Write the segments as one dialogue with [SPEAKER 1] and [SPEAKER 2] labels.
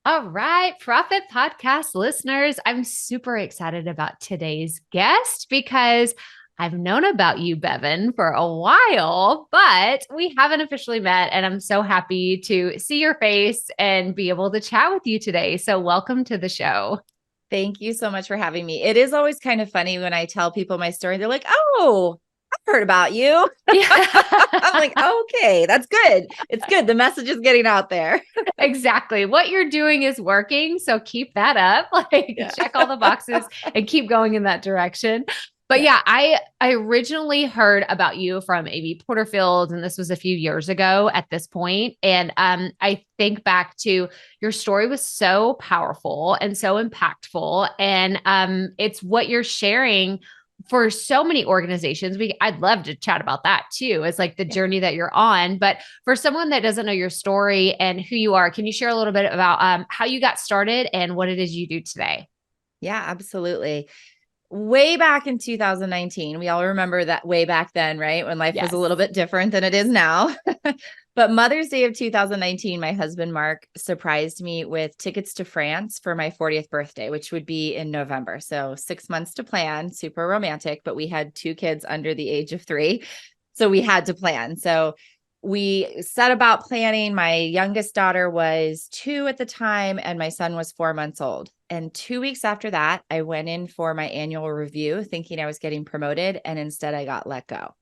[SPEAKER 1] All right, Proffitt Podcast listeners, I'm super excited about today's guest because I've known about you, Bevin, for a while, but we haven't officially met. And I'm so happy to see your face and be able to chat with you today. So welcome to the show.
[SPEAKER 2] Thank you so much for having me. It is always kind of funny when I tell people my story. They're like, oh, I've heard about you. Yeah. I'm like, okay, that's good. It's good. The message is getting out there.
[SPEAKER 1] Exactly. What you're doing is working. So keep that up. Check all the boxes and keep going in that direction. But I originally heard about you from A.B. Porterfield, and this was a few years ago at this point. And I think back to your story was so powerful and so impactful. And it's what you're sharing for so many organizations. I'd love to chat about that too. It's like the journey that you're on. But for someone that doesn't know your story and who you are, can you share a little bit about how you got started and what it is you do today?
[SPEAKER 2] Yeah, absolutely. Way back in 2019, we all remember that way back then, right? When life was a little bit different than it is now. But Mother's Day of 2019, my husband, Mark, surprised me with tickets to France for my 40th birthday, which would be in November. So 6 months to plan, super romantic, but we had 2 kids under the age of 3. So we had to plan. So we set about planning. My youngest daughter was 2 at the time, and my son was 4 months old. And 2 weeks after that, I went in for my annual review thinking I was getting promoted, and instead I got let go.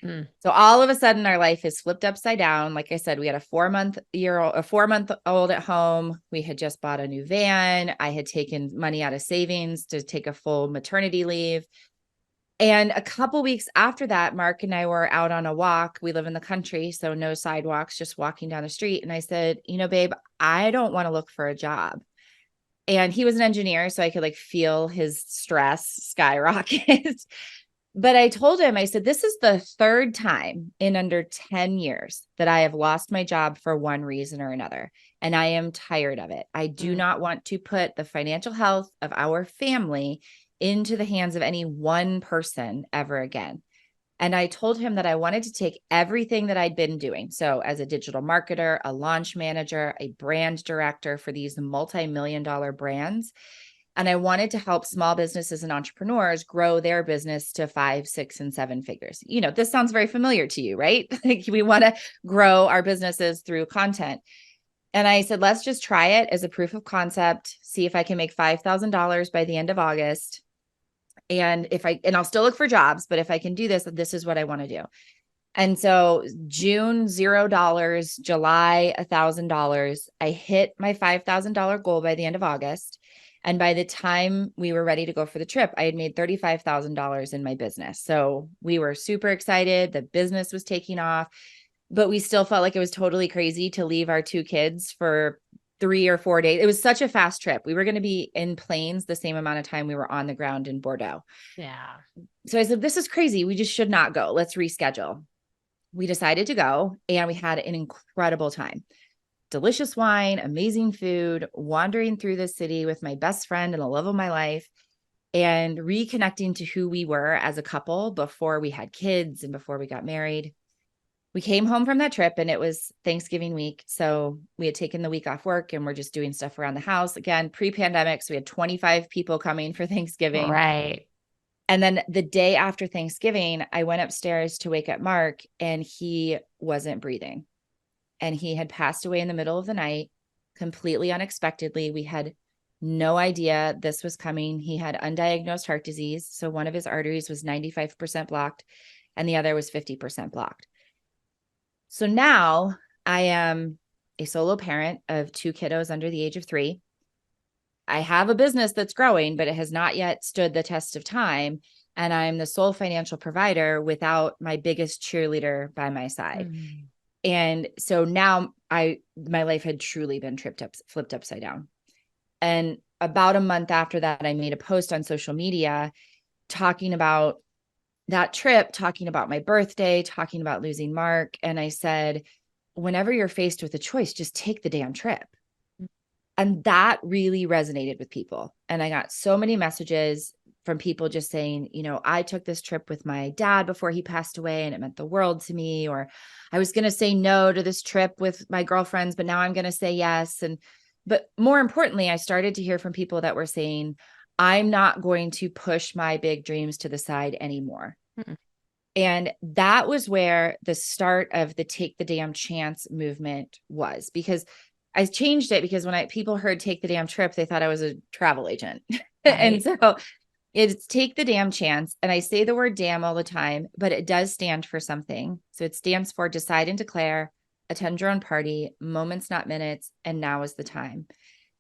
[SPEAKER 2] So all of a sudden our life is flipped upside down. Like I said, we had a 4-month-old at home. We had just bought a new van. I had taken money out of savings to take a full maternity leave. And a couple weeks after that, Mark and I were out on a walk. We live in the country, so no sidewalks, just walking down the street. And I said, babe, I don't want to look for a job. And he was an engineer, so I could feel his stress skyrocket. But I told him, I said, this is the 3rd time in under 10 years that I have lost my job for one reason or another. And I am tired of it. I do not want to put the financial health of our family into the hands of any one person ever again. And I told him that I wanted to take everything that I'd been doing. So as a digital marketer, a launch manager, a brand director for these multi-million-dollar brands. And I wanted to help small businesses and entrepreneurs grow their business to 5, 6, and 7 figures. This sounds very familiar to you, right? We want to grow our businesses through content. And I said, let's just try it as a proof of concept, see if I can make $5,000 by the end of August. And I'll still look for jobs, but if I can do this, this is what I want to do. And so June, $0, July, $1,000. I hit my $5,000 goal by the end of August. And by the time we were ready to go for the trip, I had made $35,000 in my business. So we were super excited. The business was taking off, but we still felt like it was totally crazy to leave our 2 kids for 3 or 4 days. It was such a fast trip. We were going to be in planes the same amount of time we were on the ground in Bordeaux.
[SPEAKER 1] Yeah.
[SPEAKER 2] So I said, this is crazy. We just should not go. Let's reschedule. We decided to go, and we had an incredible time. Delicious wine, amazing food, wandering through the city with my best friend and the love of my life, and reconnecting to who we were as a couple before we had kids and before we got married. We came home from that trip, and it was Thanksgiving week. So we had taken the week off work, and we're just doing stuff around the house. Again, pre-pandemic, so we had 25 people coming for Thanksgiving.
[SPEAKER 1] Right.
[SPEAKER 2] And then the day after Thanksgiving, I went upstairs to wake up Mark, and he wasn't breathing. And he had passed away in the middle of the night, completely unexpectedly. We had no idea this was coming. He had undiagnosed heart disease. So one of his arteries was 95% blocked, and the other was 50% blocked. So now I am a solo parent of 2 kiddos under the age of 3. I have a business that's growing, but it has not yet stood the test of time. And I'm the sole financial provider without my biggest cheerleader by my side. And so now my life had truly been flipped upside down. And about a month after that, I made a post on social media talking about that trip, talking about my birthday, talking about losing Mark. And I said, whenever you're faced with a choice, just take the damn trip. And that really resonated with people. And I got so many messages. from people just saying, I took this trip with my dad before he passed away and it meant the world to me, or I was going to say no to this trip with my girlfriends, but now I'm going to say yes. But more importantly, I started to hear from people that were saying, I'm not going to push my big dreams to the side anymore. Mm-mm. And that was where the start of the Take the Damn Chance movement was, because I changed it because when people heard Take the Damn Trip, they thought I was a travel agent. Right. And so it's Take the Damn Chance. And I say the word damn all the time, but it does stand for something. So it stands for decide and declare, attend your own party, moments, not minutes, and now is the time.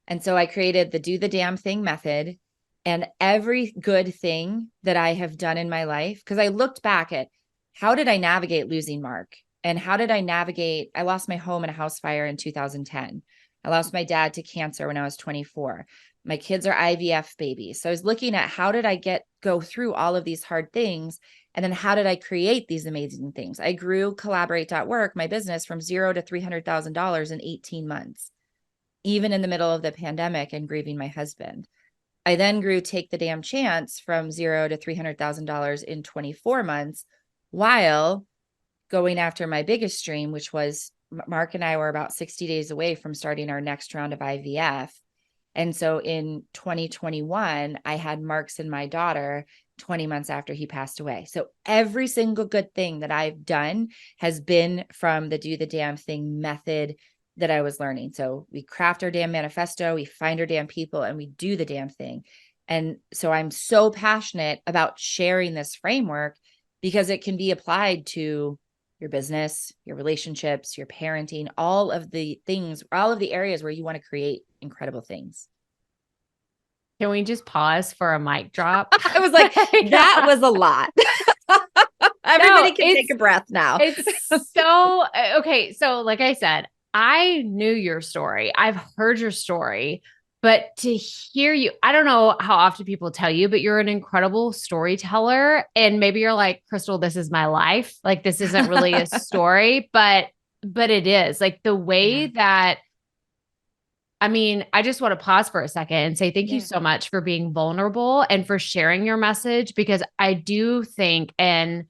[SPEAKER 2] And so I created the Do the Damn Thing method. And every good thing that I have done in my life, because I looked back at how did I navigate losing Mark? And how did I navigate? I lost my home in a house fire in 2010. I lost my dad to cancer when I was 24. My kids are IVF babies. So I was looking at how did I go through all of these hard things? And then how did I create these amazing things? I grew Collaborate.work, my business, from $0 to $300,000 in 18 months, even in the middle of the pandemic and grieving my husband. I then grew Take the Damn Chance from $0 to $300,000 in 24 months, while going after my biggest dream, which was Mark and I were about 60 days away from starting our next round of IVF. And so in 2021, I had Mark's and my daughter 20 months after he passed away. So every single good thing that I've done has been from the Do the Damn Thing method that I was learning. So we craft our damn manifesto, we find our damn people, and we do the damn thing. And so I'm so passionate about sharing this framework because it can be applied to your business, your relationships, your parenting, all of the things, all of the areas where you want to create incredible things.
[SPEAKER 1] Can we just pause for a mic drop?
[SPEAKER 2] I was like, that was a lot. Everybody can take a breath now.
[SPEAKER 1] It's so, okay. So like I said, I knew your story. I've heard your story, but to hear you, I don't know how often people tell you, but you're an incredible storyteller. And maybe you're like, Crystal, this is my life. Like, this isn't really a story, but it is like the way that, I mean, I just want to pause for a second and say, thank you so much for being vulnerable and for sharing your message, because I do think, and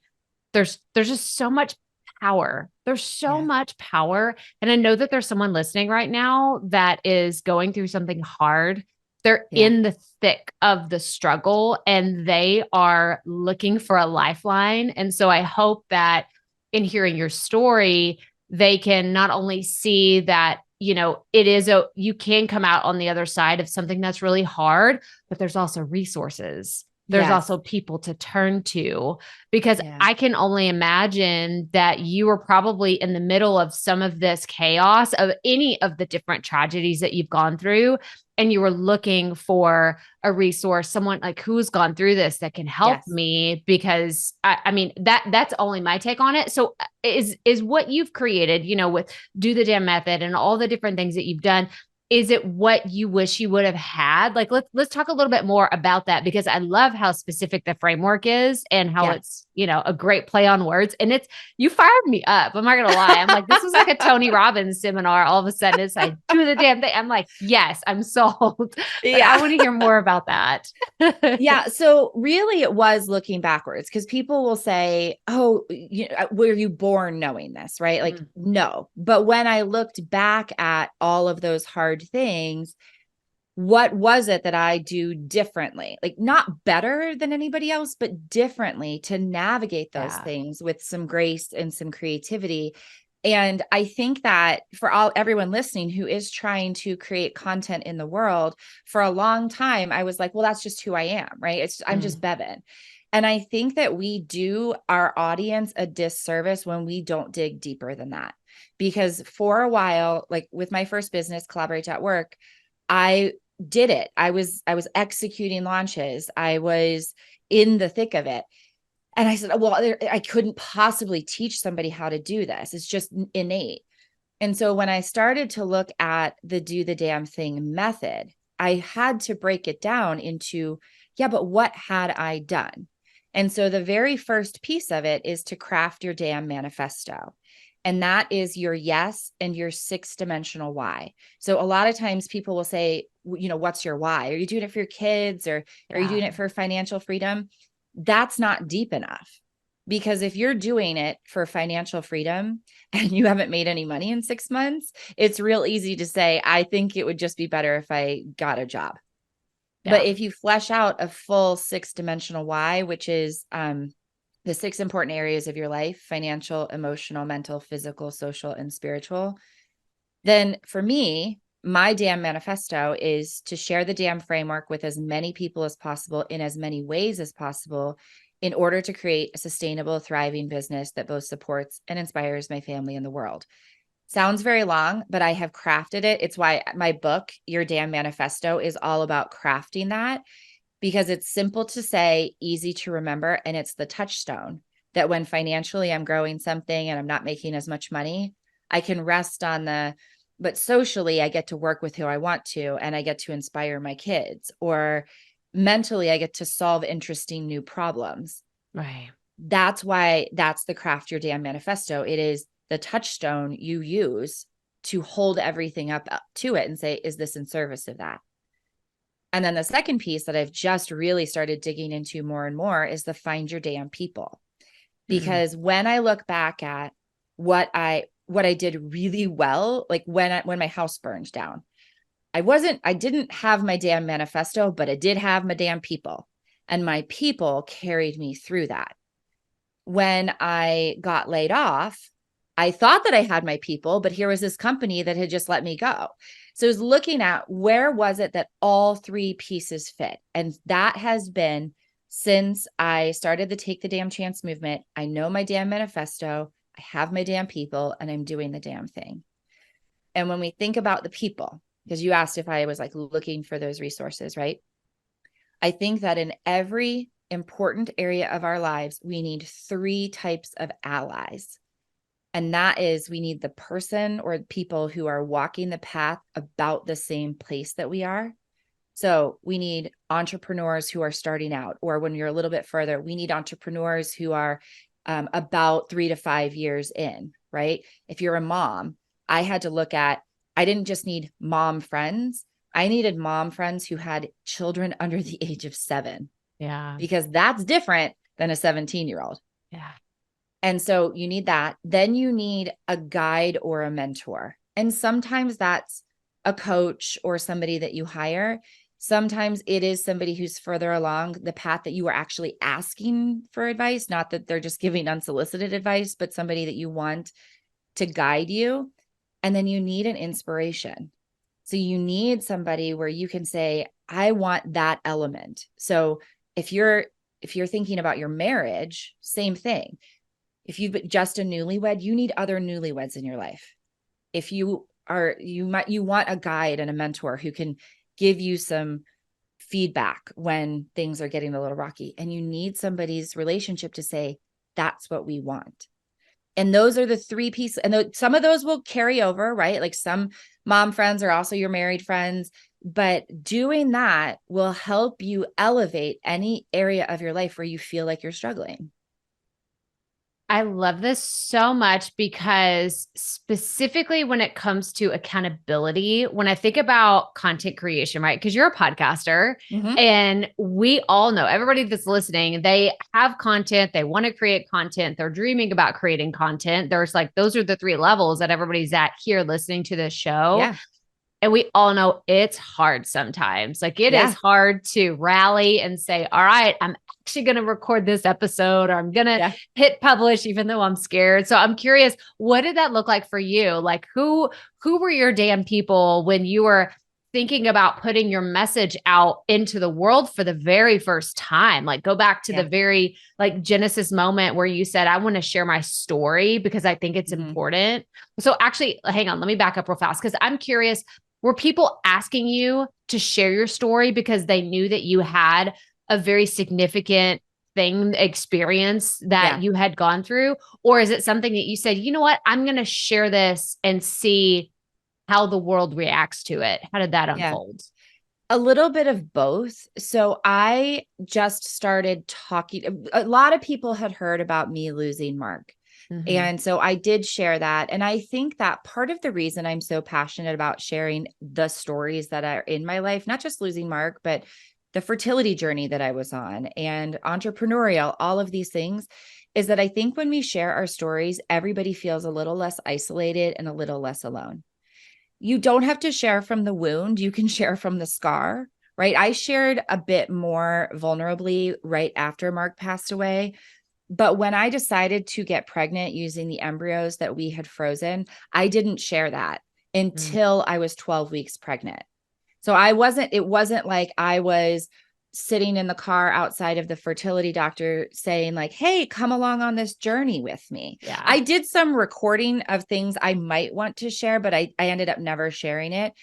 [SPEAKER 1] there's just so much power. There's so much power. And I know that there's someone listening right now that is going through something hard. They're in the thick of the struggle and they are looking for a lifeline. And so I hope that in hearing your story, they can not only see that, you can come out on the other side of something that's really hard, but there's also resources. There's also people to turn to, because I can only imagine that you were probably in the middle of some of this chaos of any of the different tragedies that you've gone through. And you were looking for a resource, someone like who's gone through this that can help me, because I mean, that's only my take on it. So is what you've created, with Do the Damn Method and all the different things that you've done, is it what you wish you would have had? Like, let's talk a little bit more about that, because I love how specific the framework is and how it's, a great play on words. And you fired me up. I'm not going to lie. I'm like, this is like a Tony Robbins seminar. All of a sudden it's like, do the damn thing. I'm like, yes, I'm sold. I want to hear more about that.
[SPEAKER 2] So really it was looking backwards, because people will say, oh, were you born knowing this? Right? Like, no. But when I looked back at all of those hard things, what was it that I do differently? Like, not better than anybody else, but differently to navigate those things with some grace and some creativity. And I think that for everyone listening who is trying to create content in the world, for a long time, I was like, well, that's just who I am, right? I'm just Bevin. And I think that we do our audience a disservice when we don't dig deeper than that. Because for a while, like with my first business, Collaborate.work, I did it. I was executing launches. I was in the thick of it. And I said, well, I couldn't possibly teach somebody how to do this. It's just innate. And so when I started to look at the Do the Damn Thing method, I had to break it down into, but what had I done? And so the very first piece of it is to craft your damn manifesto. And that is your yes and your 6-dimensional why. So a lot of times people will say, what's your why? Are you doing it for your kids, or are you doing it for financial freedom? That's not deep enough. Because if you're doing it for financial freedom and you haven't made any money in 6 months, it's real easy to say, I think it would just be better if I got a job. Yeah. But if you flesh out a full 6-dimensional why, which is the 6 important areas of your life: financial, emotional, mental, physical, social, and spiritual, then for me, my damn manifesto is to share the damn framework with as many people as possible in as many ways as possible, in order to create a sustainable, thriving business that both supports and inspires my family and the world. Sounds very long, but I have crafted it. It's why my book, Your Damn Manifesto, is all about crafting that, because it's simple to say, easy to remember, and it's the touchstone that when financially I'm growing something and I'm not making as much money, I can rest on but socially I get to work with who I want to, and I get to inspire my kids, or mentally I get to solve interesting new problems.
[SPEAKER 1] Right.
[SPEAKER 2] That's why that's the Craft Your Damn Manifesto. It is the touchstone you use to hold everything up to it and say, is this in service of that? And then the second piece that I've just really started digging into more and more is the find your damn people. Because when I look back at what I did really well, like when my house burned down, I didn't have my damn manifesto, but I did have my damn people, and my people carried me through that. When I got laid off, I thought that I had my people, but here was this company that had just let me go. So I was looking at where was it that all 3 pieces fit. And that has been since I started the Take the Damn Chance movement. I know my damn manifesto, I have my damn people, and I'm doing the damn thing. And when we think about the people, because you asked if I was like looking for those resources, right? I think that in every important area of our lives, we need 3 types of allies. And that is, we need the person or people who are walking the path about the same place that we are. So we need entrepreneurs who are starting out, or when you're a little bit further, we need entrepreneurs who are about 3 to 5 years in, right? If you're a mom, I had to look at, I didn't just need mom friends. I needed mom friends who had children under the age of 7.
[SPEAKER 1] Yeah.
[SPEAKER 2] Because that's different than a 17-year-old.
[SPEAKER 1] Yeah.
[SPEAKER 2] And so you need that. Then you need a guide or a mentor. And sometimes that's a coach or somebody that you hire. Sometimes it is somebody who's further along the path that you are actually asking for advice, not that they're just giving unsolicited advice, but somebody that you want to guide you. And then you need an inspiration. So you need somebody where you can say, I want that element. So if you're thinking about your marriage, same thing. If you've just a newlywed, you need other newlyweds in your life. If you want a guide and a mentor who can give you some feedback when things are getting a little rocky, and you need somebody's relationship to say, that's what we want. And those are the 3 pieces. And some of those will carry over, right? Like some mom friends are also your married friends, but doing that will help you elevate any area of your life where you feel like you're struggling.
[SPEAKER 1] I love this so much, because specifically when it comes to accountability, when I think about content creation, right? Because you're a podcaster, and we all know, everybody that's listening, they have content, they want to create content, they're dreaming about creating content. There's like, those are the 3 levels that everybody's at here listening to this show.
[SPEAKER 2] Yeah.
[SPEAKER 1] And we all know it's hard sometimes. Like it is hard to rally and say, all right, I'm actually going to record this episode, or I'm going to hit publish, even though I'm scared. So I'm curious, what did that look like for you? Like who were your damn people when you were thinking about putting your message out into the world for the very first time? Like go back to the very like Genesis moment where you said, I want to share my story because I think it's important. So actually, hang on, let me back up real fast, because I'm curious. Were people asking you to share your story because they knew that you had a very significant experience that you had gone through? Or is it something that you said, you know what, I'm going to share this and see how the world reacts to it? How did that unfold?
[SPEAKER 2] A little bit of both. So I just started talking. A lot of people had heard about me losing Mark. And so I did share that. And I think that part of the reason I'm so passionate about sharing the stories that are in my life, not just losing Mark, but the fertility journey that I was on and entrepreneurial, all of these things, is that I think when we share our stories, everybody feels a little less isolated and a little less alone. You don't have to share from the wound. You can share from the scar, right? I shared a bit more vulnerably right after Mark passed away. But when I decided to get pregnant using the embryos that we had frozen, I didn't share that until I was 12 weeks pregnant. So it wasn't like I was sitting in the car outside of the fertility doctor saying like, hey, come along on this journey with me.
[SPEAKER 1] Yeah.
[SPEAKER 2] I did some recording of things I might want to share, but I ended up never sharing it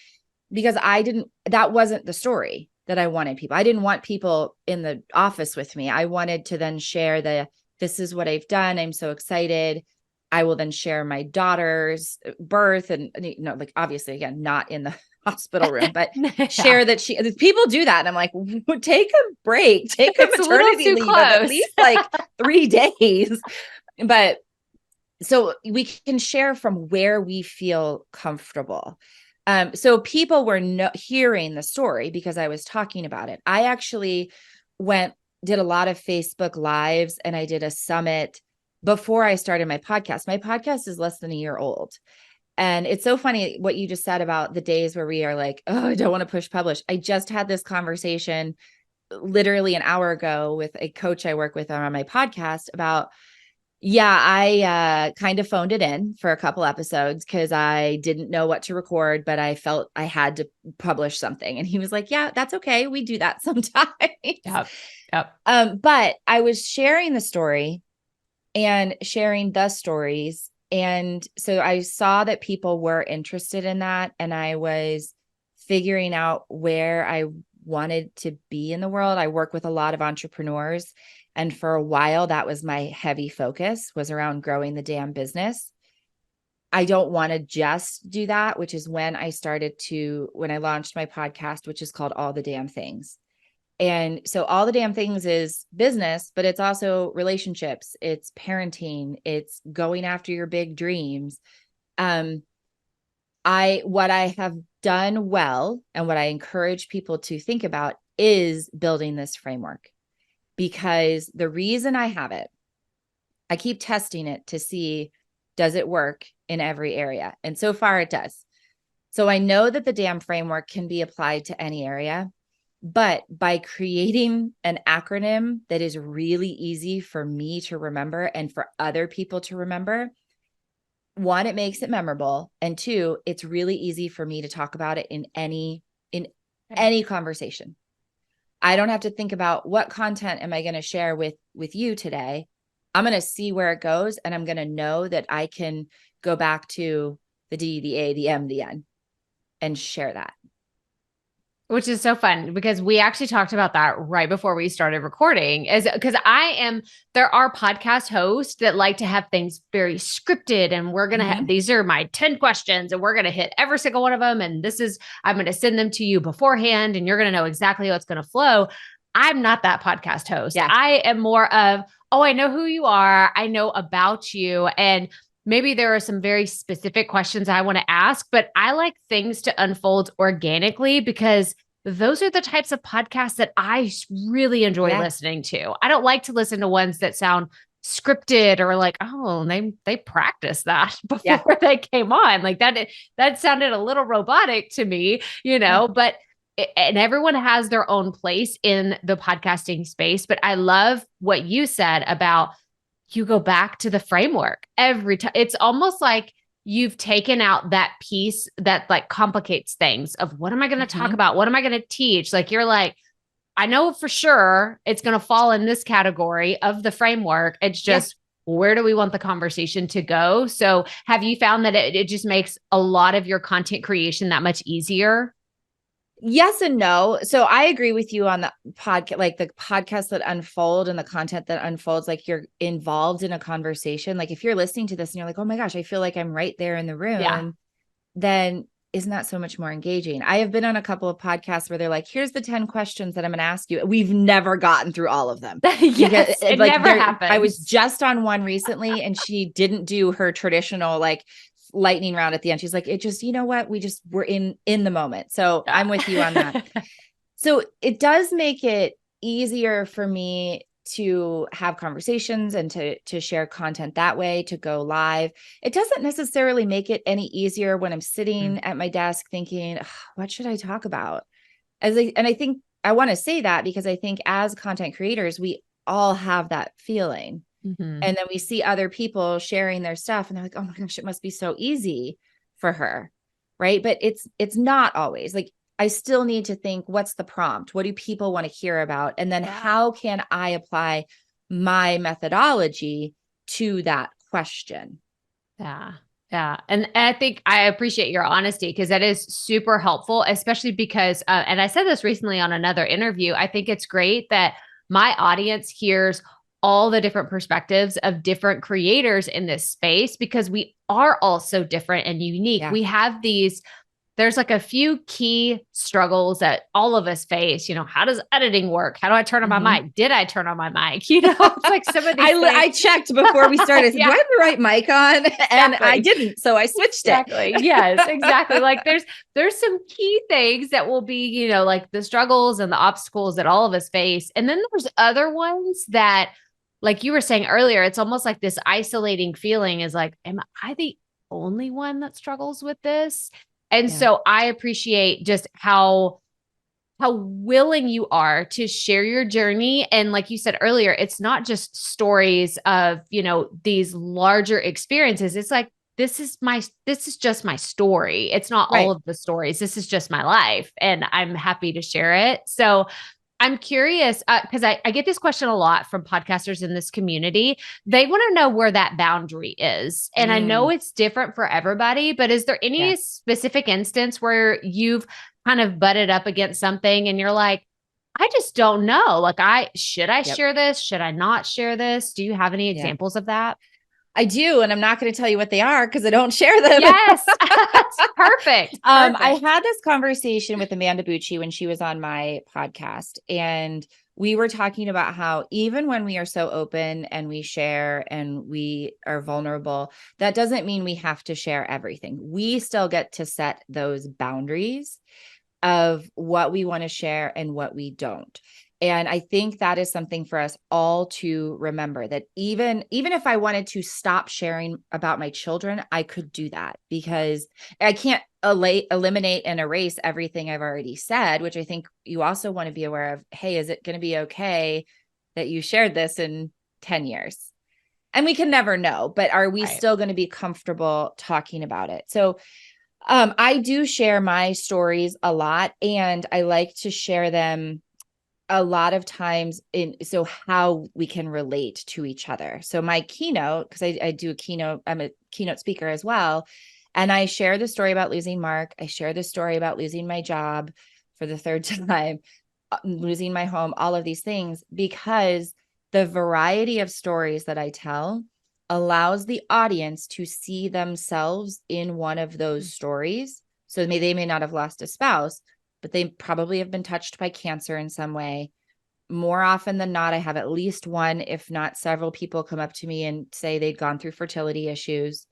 [SPEAKER 2] because that wasn't the story that I wanted people. I didn't want people in the office with me. I wanted to then share this is what I've done. I'm so excited. I will then share my daughter's birth and, like obviously again, not in the hospital room, but share that people do that. And I'm like, take a break, take a maternity leave of at least like 3 days. But so we can share from where we feel comfortable. So people were hearing the story because I was talking about it. I actually did a lot of Facebook Lives and I did a summit before I started my podcast. My podcast is less than a year old. And it's so funny what you just said about the days where we are like, oh, I don't want to push publish. I just had this conversation literally an hour ago with a coach I work with on my podcast about, I kind of phoned it in for a couple episodes because I didn't know what to record, but I felt I had to publish something. And he was like, yeah, that's okay. We do that sometimes.
[SPEAKER 1] Yep.
[SPEAKER 2] But I was sharing the story and sharing the stories. And so I saw that people were interested in that. And I was figuring out where I wanted to be in the world. I work with a lot of entrepreneurs. And for a while, that was my heavy focus, was around growing the damn business. I don't want to just do that, which is when I launched my podcast, which is called All the Damn Things. And so All the Damn Things is business, but it's also relationships. It's parenting. It's going after your big dreams. What I have done well and what I encourage people to think about is building this framework, because the reason I have it, I keep testing it to see, does it work in every area? And so far it does. So I know that the DAM framework can be applied to any area. But by creating an acronym that is really easy for me to remember and for other people to remember, 1, it makes it memorable. And 2, it's really easy for me to talk about it in any conversation. I don't have to think about what content am I going to share with you today. I'm going to see where it goes. And I'm going to know that I can go back to the D, the A, the M, the N and share that.
[SPEAKER 1] Which is so fun because we actually talked about that right before we started recording, because there are podcast hosts that like to have things very scripted, and we're going to have, these are my 10 questions and we're going to hit every single one of them. And I'm going to send them to you beforehand and you're going to know exactly what's going to flow. I'm not that podcast host. Yeah. I am more of, I know who you are. I know about you. And maybe there are some very specific questions I want to ask, but I like things to unfold organically because those are the types of podcasts that I really enjoy listening to. I don't like to listen to ones that sound scripted or like, they practiced that before they came on. Like that sounded a little robotic to me, but and everyone has their own place in the podcasting space. But I love what you said about you go back to the framework every time. It's almost like you've taken out that piece that like complicates things of what am I going to talk about? What am I going to teach? Like, you're like, I know for sure it's going to fall in this category of the framework. It's just, where do we want the conversation to go? So have you found that it just makes a lot of your content creation that much easier?
[SPEAKER 2] Yes and no. So I agree with you on the podcast, like the podcasts that unfold and the content that unfolds, like you're involved in a conversation. Like if you're listening to this and you're like, oh my gosh, I feel like I'm right there in the room, then isn't that so much more engaging? I have been on a couple of podcasts where they're like, here's the 10 questions that I'm going to ask you. We've never gotten through all of them.
[SPEAKER 1] Yes, it
[SPEAKER 2] like,
[SPEAKER 1] never happens.
[SPEAKER 2] I was just on one recently and she didn't do her traditional like lightning round at the end. She's like, it just, you know what? We're in the moment. So I'm with you on that. So it does make it easier for me to have conversations and to share content that way, to go live. It doesn't necessarily make it any easier when I'm sitting at my desk thinking, what should I talk about? And I think I want to say that because I think as content creators, we all have that feeling.
[SPEAKER 1] Mm-hmm.
[SPEAKER 2] And then we see other people sharing their stuff and they're like, oh my gosh, it must be so easy for her. Right. But it's not always. Like, I still need to think, what's the prompt? What do people want to hear about? And then how can I apply my methodology to that question?
[SPEAKER 1] Yeah. Yeah. And I think I appreciate your honesty because that is super helpful, especially because, and I said this recently on another interview, I think it's great that my audience hears all the different perspectives of different creators in this space because we are all so different and unique.
[SPEAKER 2] Yeah.
[SPEAKER 1] We have there's like a few key struggles that all of us face. How does editing work? How do I turn on my mic? Did I turn on my mic? It's like some of these
[SPEAKER 2] I checked before we started. Do I have the right mic on? And I didn't. So I switched
[SPEAKER 1] it. Yes, exactly. Like there's some key things that will be, like the struggles and the obstacles that all of us face. And then there's other ones that, like you were saying earlier, it's almost like this isolating feeling is like, am I the only one that struggles with this? And so I appreciate just how willing you are to share your journey. And like you said earlier, it's not just stories of, these larger experiences. It's like, this is just my story. It's not all of the stories. This is just my life. And I'm happy to share it. So I'm curious because I get this question a lot from podcasters in this community. They want to know where that boundary is. And I know it's different for everybody, but is there any specific instance where you've kind of butted up against something and you're like, I just don't know. Like, should I share this? Should I not share this? Do you have any examples of that?
[SPEAKER 2] I do. And I'm not going to tell you what they are because I don't share them.
[SPEAKER 1] Yes. Perfect.
[SPEAKER 2] I had this conversation with Amanda Bucci when she was on my podcast. And we were talking about how even when we are so open and we share and we are vulnerable, that doesn't mean we have to share everything. We still get to set those boundaries of what we want to share and what we don't. And I think that is something for us all to remember, that even if I wanted to stop sharing about my children, I could do that because I can't eliminate and erase everything I've already said, which I think you also want to be aware of. Hey, is it going to be okay that you shared this in 10 years? And we can never know, but are we still going to be comfortable talking about it? So I do share my stories a lot, and I like to share them a lot of times so how we can relate to each other. So my keynote, because I do a keynote, I'm a keynote speaker as well. And I share the story about losing Mark. I share the story about losing my job for the third time, losing my home, all of these things, because the variety of stories that I tell allows the audience to see themselves in one of those stories. So they may not have lost a spouse, but they probably have been touched by cancer in some way. More often than not, I have at least one, if not several people come up to me and say they'd gone through fertility issues.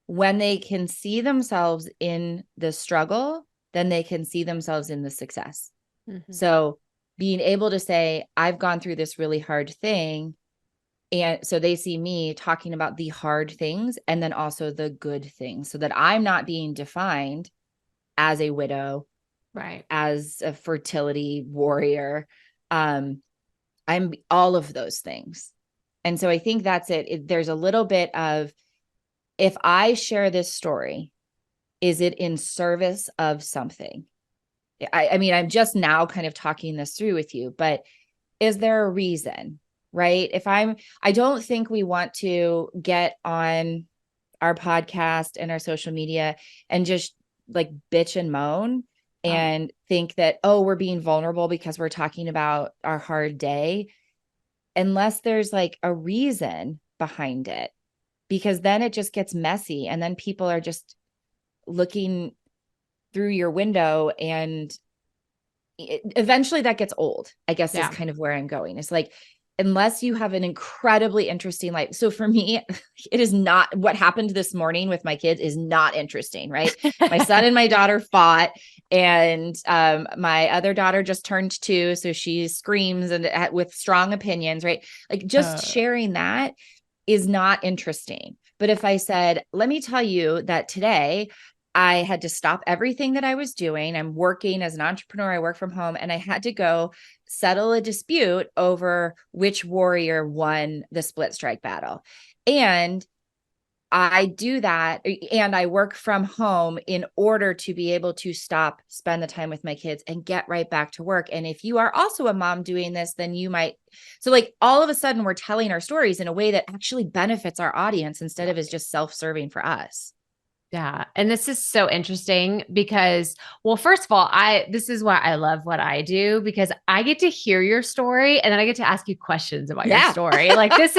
[SPEAKER 2] When they can see themselves in the struggle, then they can see themselves in the success. Mm-hmm. So being able to say, I've gone through this really hard thing. And so they see me talking about the hard things and then also the good things, so that I'm not being defined as a widow, right, as a fertility warrior. I'm all of those things. And so I think that's it. There's a little bit of, if I share this story, is it in service of something? I mean, I'm just now kind of talking this through with you, but is there a reason, right? I don't think we want to get on our podcast and our social media and just like bitch and moan and think that, oh, we're being vulnerable because we're talking about our hard day, unless there's like a reason behind it, because then it just gets messy. And then people are just looking through your window, and eventually that gets old, I guess is kind of where I'm going. It's like, unless you have an incredibly interesting life. So for me, it is not, what happened this morning with my kids is not interesting, right? My son and my daughter fought, and my other daughter just turned 2. So she screams and with strong opinions, right? Like just sharing that is not interesting. But if I said, let me tell you that today I had to stop everything that I was doing. I'm working as an entrepreneur. I work from home, and I had to go settle a dispute over which warrior won the split strike battle. And I do that, and I work from home in order to be able to stop, spend the time with my kids, and get right back to work. And if you are also a mom doing this, then you might, so like all of a sudden we're telling our stories in a way that actually benefits our audience instead of is just self-serving for us.
[SPEAKER 1] Yeah. And this is so interesting because, well, first of all, this is why I love what I do, because I get to hear your story and then I get to ask you questions about your story. Like this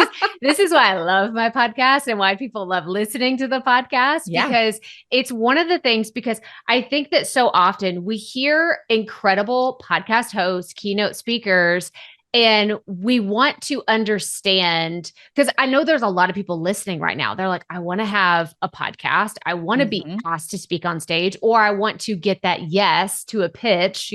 [SPEAKER 1] is why I love my podcast and why people love listening to the podcast, because it's one of the things, because I think that so often we hear incredible podcast hosts, keynote speakers, and we want to understand, because I know there's a lot of people listening right now. They're like, I want to have a podcast. I want to be asked to speak on stage, or I want to get that yes to a pitch,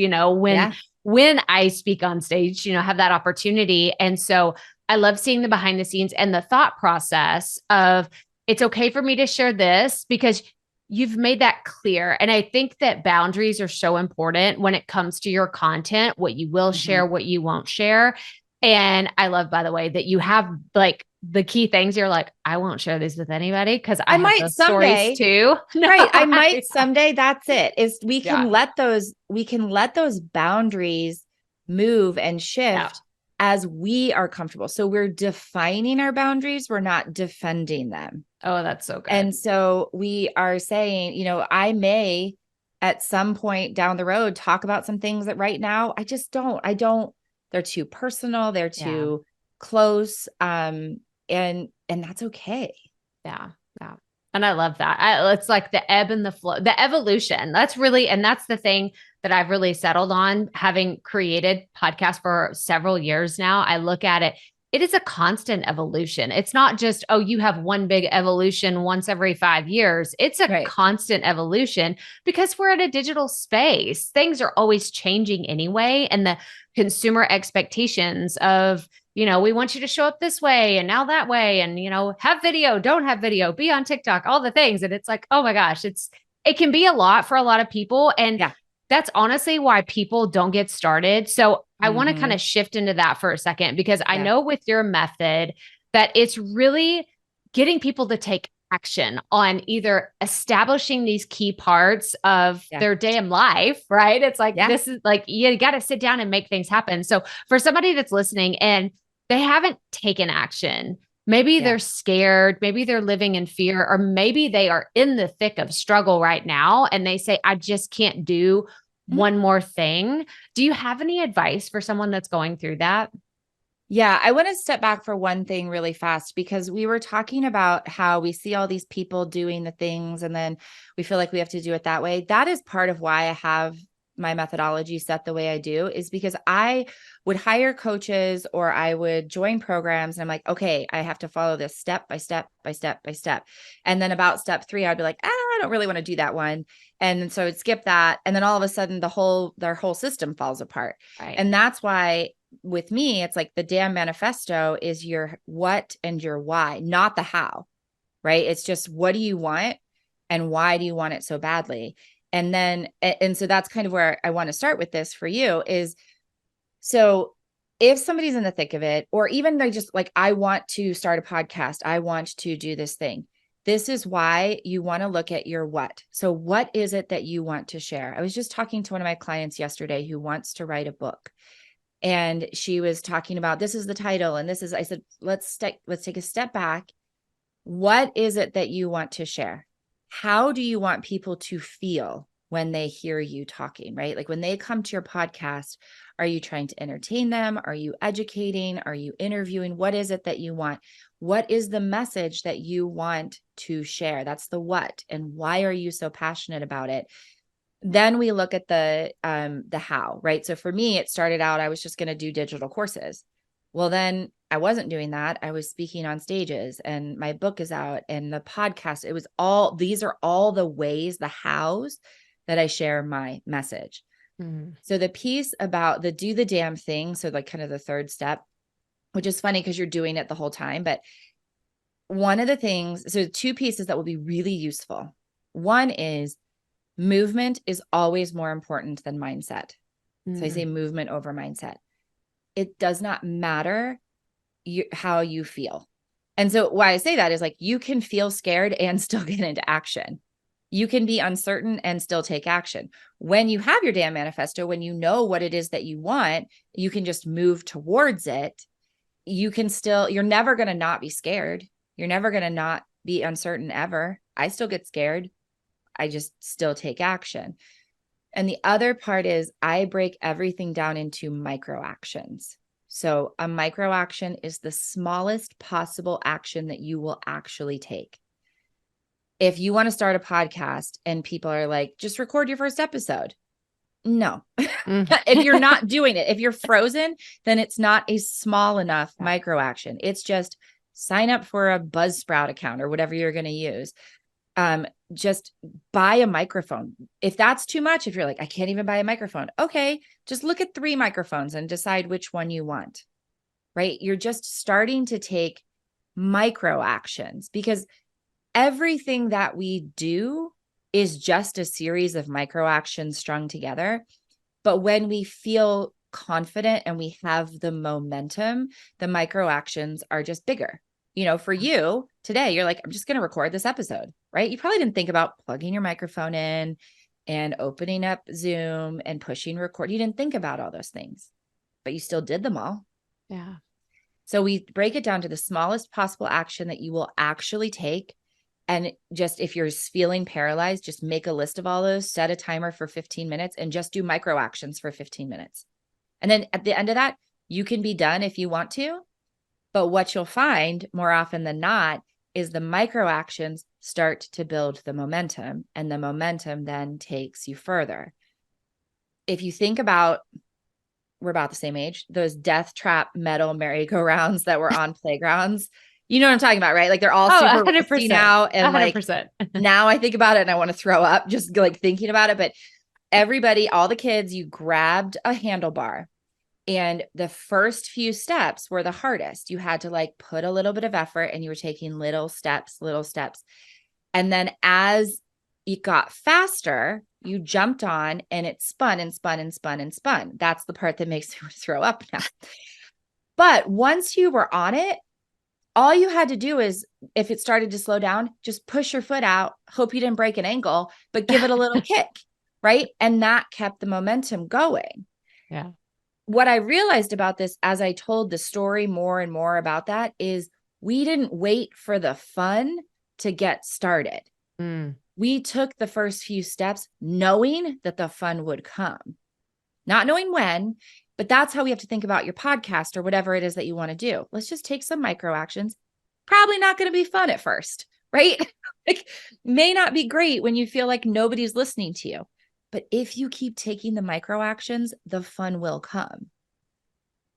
[SPEAKER 1] when I speak on stage, have that opportunity. And so I love seeing the behind the scenes and the thought process of, it's okay for me to share this because you've made that clear. And I think that boundaries are so important when it comes to your content, what you will share, what you won't share. And I love, by the way, that you have like the key things. You're like, I won't share these with anybody because I might those stories too.
[SPEAKER 2] Right. I might someday. That's it. Is we can let those boundaries move and shift as we are comfortable. So we're defining our boundaries. We're not defending them.
[SPEAKER 1] Oh, that's so good.
[SPEAKER 2] And so we are saying, I may at some point down the road talk about some things that right now I just don't, they're too personal. They're too close. And that's okay.
[SPEAKER 1] Yeah. Yeah. And I love that. It's like the ebb and the flow, the evolution. That's the thing that I've really settled on, having created podcasts for several years now. I look at it. It is a constant evolution. It's not just, you have one big evolution once every 5 years. It's a constant evolution because we're in a digital space. Things are always changing anyway. And the consumer expectations of, we want you to show up this way and now that way. And, have video, don't have video, be on TikTok, all the things. And it's like, oh my gosh, it can be a lot for a lot of people. And that's honestly why people don't get started. So I want to kind of shift into that for a second, because I know with your method that it's really getting people to take action on either establishing these key parts of their damn life, right? It's like, this is like, you got to sit down and make things happen. So for somebody that's listening and they haven't taken action, maybe they're scared, maybe they're living in fear, or maybe they are in the thick of struggle right now and they say, I just can't do one more thing. Do you have any advice for someone that's going through that?
[SPEAKER 2] Yeah, I want to step back for one thing really fast, because we were talking about how we see all these people doing the things and then we feel like we have to do it that way. That is part of why I have my methodology set the way I do, is because I would hire coaches or I would join programs and I'm like, okay, I have to follow this step by step by step by step. And then about step 3, I'd be like, I don't really want to do that one. And so I'd skip that. And then all of a sudden their whole system falls apart. Right. And that's why with me, it's like the damn manifesto is your what and your why, not the how, right? It's just, what do you want and why do you want it so badly? And then, and so that's kind of where I want to start with this for you is, so if somebody's in the thick of it, or even they're just like, I want to start a podcast, I want to do this thing. This is why you want to look at your what. So what is it that you want to share? I was just talking to one of my clients yesterday who wants to write a book. And she was talking about, this is the title. And this is, I said, let's take a step back. What is it that you want to share? How do you want people to feel when they hear you talking, right? Like when they come to your podcast, are you trying to entertain them? Are you educating? Are you interviewing? What is it that you want? What is the message that you want to share? That's the what. And why are you so passionate about it? Then we look at the how, right? So for me, it started out, I was just going to do digital courses. Well, then I wasn't doing that. I was speaking on stages, and my book is out, and the podcast. It was all, these are all the ways, the hows that I share my message.
[SPEAKER 1] Mm.
[SPEAKER 2] So the piece about the do the damn thing, so like kind of the third step, which is funny because you're doing it the whole time. But one of the things, so two pieces that will be really useful. One is movement is always more important than mindset. So I say movement over mindset. It does not matter how you feel. And so why I say that is like, you can feel scared and still get into action. You can be uncertain and still take action. When you have your damn manifesto, when you know what it is that you want, you can just move towards it. You can still, you're never going to not be scared. You're never going to not be uncertain ever. I still get scared. I just still take action. And the other part is I break everything down into micro actions. So a micro action is the smallest possible action that you will actually take. If you want to start a podcast and people are like, just record your first episode. No, if you're not doing it, if you're frozen, then it's not a small enough micro action. It's just sign up for a BuzzSprout account or whatever you're going to use. Just buy a microphone. If that's too much, if you're like, I can't even buy a microphone. Okay. Just look at 3 microphones and decide which one you want, right? You're just starting to take micro actions, because everything that we do is just a series of micro actions strung together. But when we feel confident and we have the momentum, the micro actions are just bigger. You know, for you today, you're like, I'm just going to record this episode, right? You probably didn't think about plugging your microphone in and opening up Zoom and pushing record. You didn't think about all those things, but you still did them all.
[SPEAKER 1] Yeah.
[SPEAKER 2] So we break it down to the smallest possible action that you will actually take. And just, if you're feeling paralyzed, just make a list of all those, set a timer for 15 minutes and just do micro actions for 15 minutes. And then at the end of that, you can be done if you want to. But what you'll find more often than not is the micro actions start to build the momentum, and the momentum then takes you further. If you think about, we're about the same age, those death trap metal merry-go-rounds that were on playgrounds, you know what I'm talking about, right? Like they're all super
[SPEAKER 1] 100%
[SPEAKER 2] now. And
[SPEAKER 1] 100%.
[SPEAKER 2] Like now I think about it and I want to throw up just like thinking about it. But everybody, all the kids, you grabbed a handlebar. And the first few steps were the hardest. You had to like put a little bit of effort, and you were taking little steps. And then as it got faster, you jumped on and it spun and spun and spun and spun. That's the part that makes me throw up now. But once you were on it, all you had to do is, if it started to slow down, just push your foot out, hope you didn't break an ankle, but give it a little kick, right? And that kept the momentum going.
[SPEAKER 1] Yeah.
[SPEAKER 2] What I realized about this as I told the story more and more about that is we didn't wait for the fun to get started. We took the first few steps knowing that the fun would come, not knowing when, but that's how we have to think about your podcast or whatever it is that you want to do. Let's just take some micro actions. Probably not going to be fun at first, right? Like, may not be great when you feel like nobody's listening to you. But if you keep taking the micro actions, the fun will come.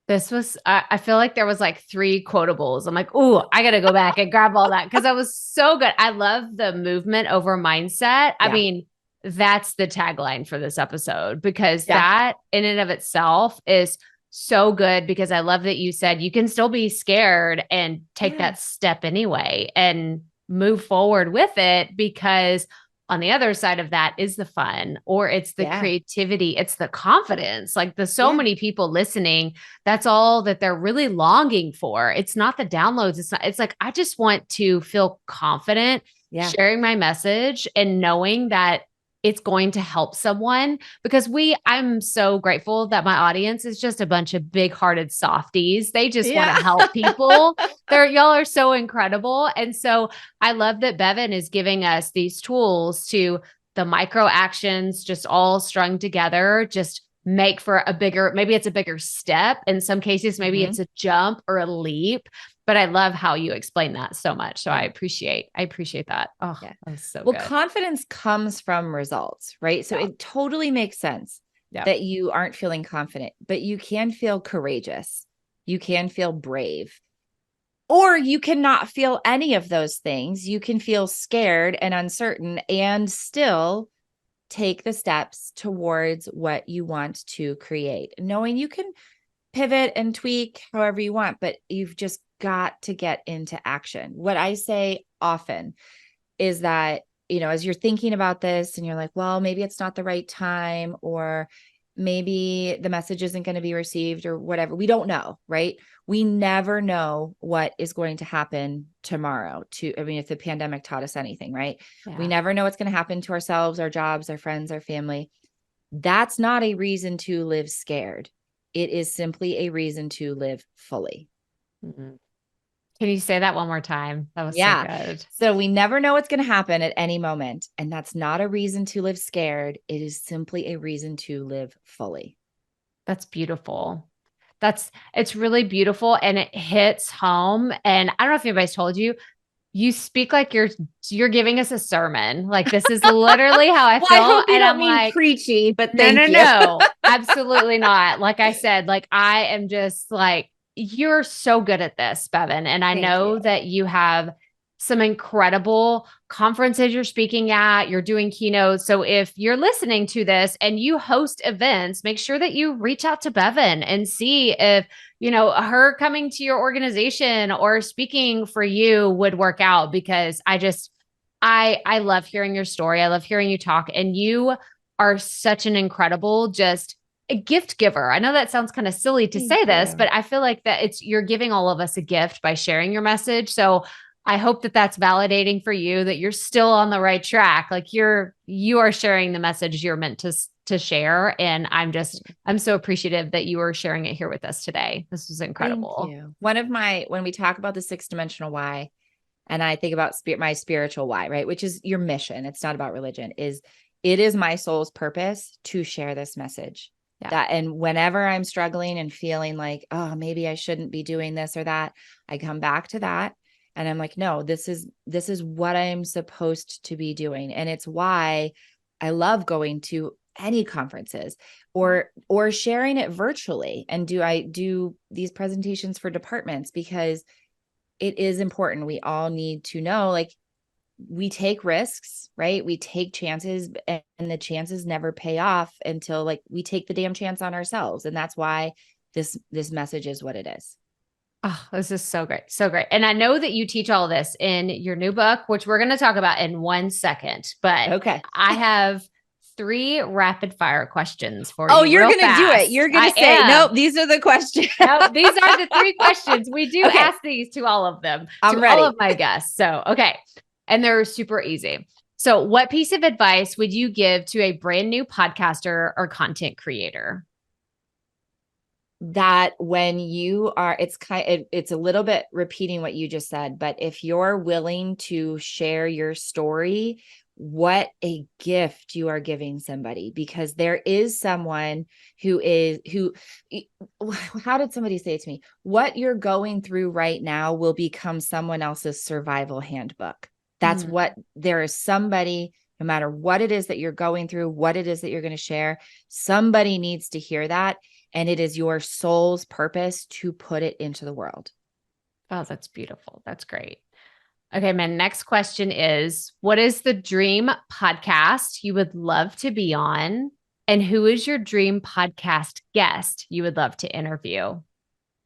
[SPEAKER 1] This was, I feel like there was like 3 quotables. I'm like, oh, I got to go back and grab all that, because that was so good. I love the movement over mindset. I mean, that's the tagline for this episode, because that in and of itself is so good, because I love that you said you can still be scared and take that step anyway and move forward with it, because on the other side of that is the fun, or it's the creativity, it's the confidence. Like there's so many people listening. That's all that they're really longing for. It's not the downloads. It's like, I just want to feel confident sharing my message and knowing that it's going to help someone, because I'm so grateful that my audience is just a bunch of big-hearted softies. They just want to help people. Y'all are so incredible. And so I love that Bevin is giving us these tools to the micro actions, just all strung together, just make for maybe it's a bigger step. In some cases, maybe it's a jump or a leap. But I love how you explain that so much. So I appreciate that. Oh,
[SPEAKER 2] Yeah.
[SPEAKER 1] that was so
[SPEAKER 2] Well,
[SPEAKER 1] good.
[SPEAKER 2] confidence comes from results, right? So it totally makes sense that you aren't feeling confident, but you can feel courageous. You can feel brave. Or you cannot feel any of those things. You can feel scared and uncertain and still take the steps towards what you want to create, knowing you can pivot and tweak however you want, but you've just got to get into action. What I say often is that, as you're thinking about this and you're like, well, maybe it's not the right time, or maybe the message isn't going to be received or whatever. We don't know, right? We never know what is going to happen tomorrow. If the pandemic taught us anything, right?
[SPEAKER 1] Yeah.
[SPEAKER 2] We never know what's going to happen to ourselves, our jobs, our friends, our family. That's not a reason to live scared. It is simply a reason to live fully.
[SPEAKER 1] Mm-hmm. Can you say that one more time? That was so good.
[SPEAKER 2] So we never know what's going to happen at any moment. And that's not a reason to live scared. It is simply a reason to live fully.
[SPEAKER 1] That's beautiful. It's really beautiful. And it hits home. And I don't know if anybody's told you, you speak like you're giving us a sermon. Like, this is literally how I feel.
[SPEAKER 2] I hope you
[SPEAKER 1] and
[SPEAKER 2] don't
[SPEAKER 1] I'm
[SPEAKER 2] mean
[SPEAKER 1] like,
[SPEAKER 2] preachy, but thank you.
[SPEAKER 1] No, absolutely not. Like I said, like, I am just like, you're so good at this, Bevin. And I know that you have some incredible conferences you're speaking at, you're doing keynotes. So if you're listening to this and you host events, make sure that you reach out to Bevin and see if, her coming to your organization or speaking for you would work out, because I love hearing your story. I love hearing you talk, and you are such an incredible, just a gift giver. I know that sounds kind of silly to say this, but I feel like that you're giving all of us a gift by sharing your message. So I hope that that's validating for you, that you're still on the right track. Like, you are sharing the message you're meant to share. And I'm so appreciative that you are sharing it here with us today. This was incredible.
[SPEAKER 2] Thank you. When we talk about the 6-dimensional why, and I think about my spiritual why, right? Which is your mission. It's not about religion. It is my soul's purpose to share this message. And whenever I'm struggling and feeling like, oh, maybe I shouldn't be doing this or that, I come back to that. And I'm like, no, this is what I'm supposed to be doing. And it's why I love going to any conferences or sharing it virtually. And I do these presentations for departments, because it is important. We all need to know, like, we take risks, right? We take chances, and the chances never pay off until, like, we take the damn chance on ourselves. And that's why this message is what it is.
[SPEAKER 1] Oh, this is so great. So great. And I know that you teach all this in your new book, which we're going to talk about in 1 second, but
[SPEAKER 2] okay.
[SPEAKER 1] I have 3 rapid fire questions for you.
[SPEAKER 2] Oh, you're going to do it. You're going to say, nope, these are the questions.
[SPEAKER 1] Nope, these are the 3 questions. We do ask these to all of them,
[SPEAKER 2] I'm ready.
[SPEAKER 1] all of my guests. So, okay. And they're super easy. So what piece of advice would you give to a brand new podcaster or content creator?
[SPEAKER 2] That when you are, it's a little bit repeating what you just said, but if you're willing to share your story, what a gift you are giving somebody, because there is someone how did somebody say it to me? What you're going through right now will become someone else's survival handbook. That's what there is. Somebody, no matter what it is that you're going through, what it is that you're going to share, somebody needs to hear that. And it is your soul's purpose to put it into the world.
[SPEAKER 1] Oh, that's beautiful. That's great. Okay, my next question is, what is the dream podcast you would love to be on? And who is your dream podcast guest you would love to interview?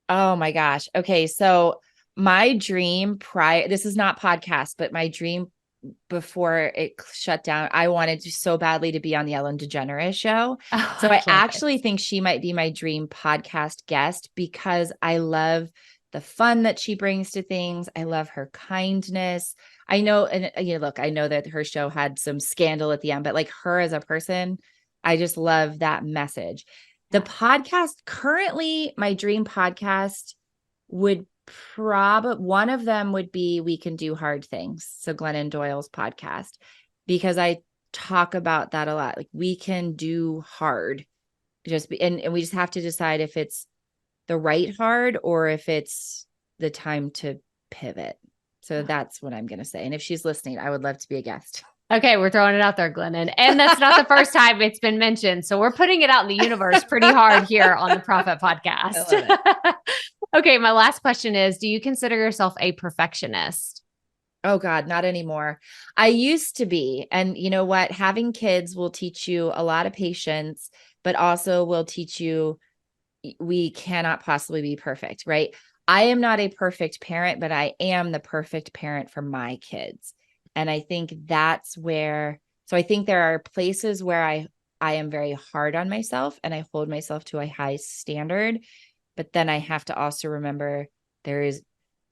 [SPEAKER 2] Oh my gosh. Okay, so my dream this is not podcast, but my dream before it shut down, I wanted so badly to be on the Ellen DeGeneres show. So I actually think she might be my dream podcast guest, because I love the fun that she brings to things. I love her kindness. I know, and look, I know that her show had some scandal at the end, but like, her as a person, I just love that message. The podcast currently, my dream podcast would one of them would be We Can Do Hard Things. So Glennon Doyle's podcast, because I talk about that a lot. Like, we can do hard, and we just have to decide if it's the right hard or if it's the time to pivot. So that's what I'm going to say. And if she's listening, I would love to be a guest.
[SPEAKER 1] Okay, we're throwing it out there, Glennon. And that's not the first time it's been mentioned. So we're putting it out in the universe pretty hard here on the Proffitt podcast. Okay, my last question is, do you consider yourself a perfectionist?
[SPEAKER 2] Oh God, not anymore. I used to be. And you know what? Having kids will teach you a lot of patience, but also will teach you we cannot possibly be perfect, right? I am not a perfect parent, but I am the perfect parent for my kids. And I think that's where, so I think there are places where I am very hard on myself and I hold myself to a high standard, but then I have to also remember there's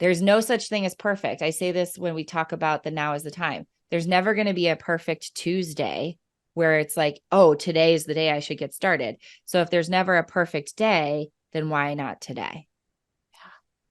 [SPEAKER 2] no such thing as perfect. I say this when we talk about the now is the time. There's never going to be a perfect Tuesday where it's like, oh, today is the day I should get started. So if there's never a perfect day, then why not today?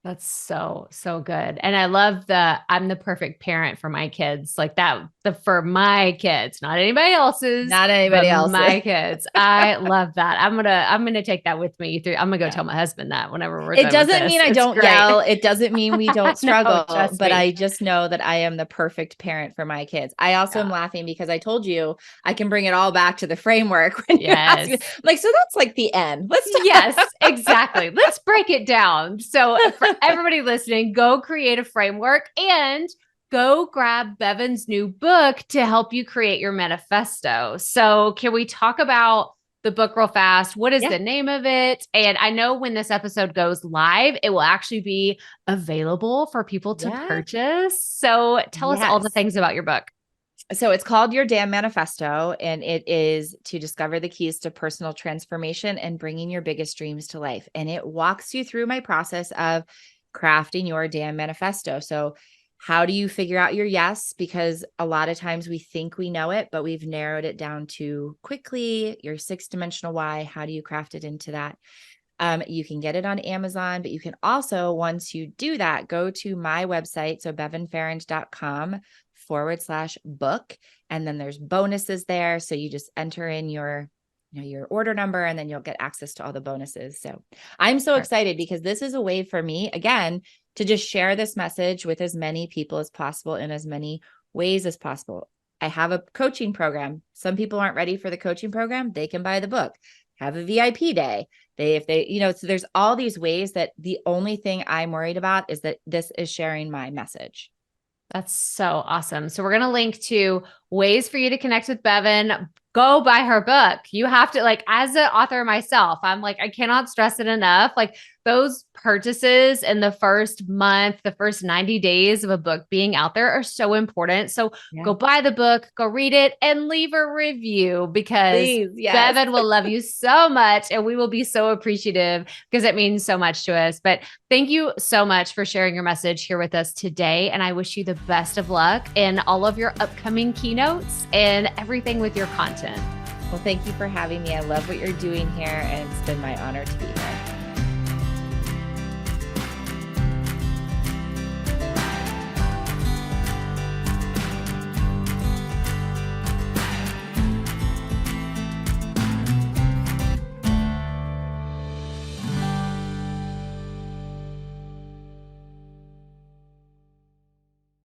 [SPEAKER 1] That's so good. And I love I'm the perfect parent for my kids, like that, for my kids, not anybody else's, my kids. I love that. I'm going to take that with me through. I'm going to go tell my husband that whenever we're
[SPEAKER 2] It doesn't mean I don't yell. It doesn't mean we don't struggle, but I just know that I am the perfect parent for my kids. I also am laughing because I told you I can bring it all back to the framework when you ask me. Like, so that's like the end.
[SPEAKER 1] Yes, exactly. Let's break it down. So for everybody listening, go create a framework and go grab Bevin's new book to help you create your manifesto. So can we talk about the book real fast? What is the name of it? And I know when this episode goes live, it will actually be available for people to purchase. So tell us all the things about your book.
[SPEAKER 2] So it's called Your Damn Manifesto, and it is to discover the keys to personal transformation and bringing your biggest dreams to life. And it walks you through my process of crafting your damn manifesto. So how do you figure out your yes? Because a lot of times we think we know it, but we've narrowed it down to quickly your 6-dimensional why. How do you craft it into that? You can get it on Amazon, but you can also, once you do that, go to my website. So bevinfarrand.com/book. And then there's bonuses there. So you just enter in your order number, and then you'll get access to all the bonuses. So I'm so excited because this is a way for me, again, to just share this message with as many people as possible in as many ways as possible. I have a coaching program. Some people aren't ready for the coaching program. They can buy the book, have a VIP day. So there's all these ways that the only thing I'm worried about is that this is sharing my message.
[SPEAKER 1] That's so awesome. So we're going to link to ways for you to connect with Bevin. Go buy her book. You have to, like, as an author myself, I'm like, I cannot stress it enough. Like, those purchases in the first month, the first 90 days of a book being out there are so important. So go buy the book, go read it, and leave a review, because Bevin will love you so much, and we will be so appreciative because it means so much to us. But thank you so much for sharing your message here with us today. And I wish you the best of luck in all of your upcoming keynotes and everything with your content.
[SPEAKER 2] Well, thank you for having me. I love what you're doing here, and it's been my honor to be here.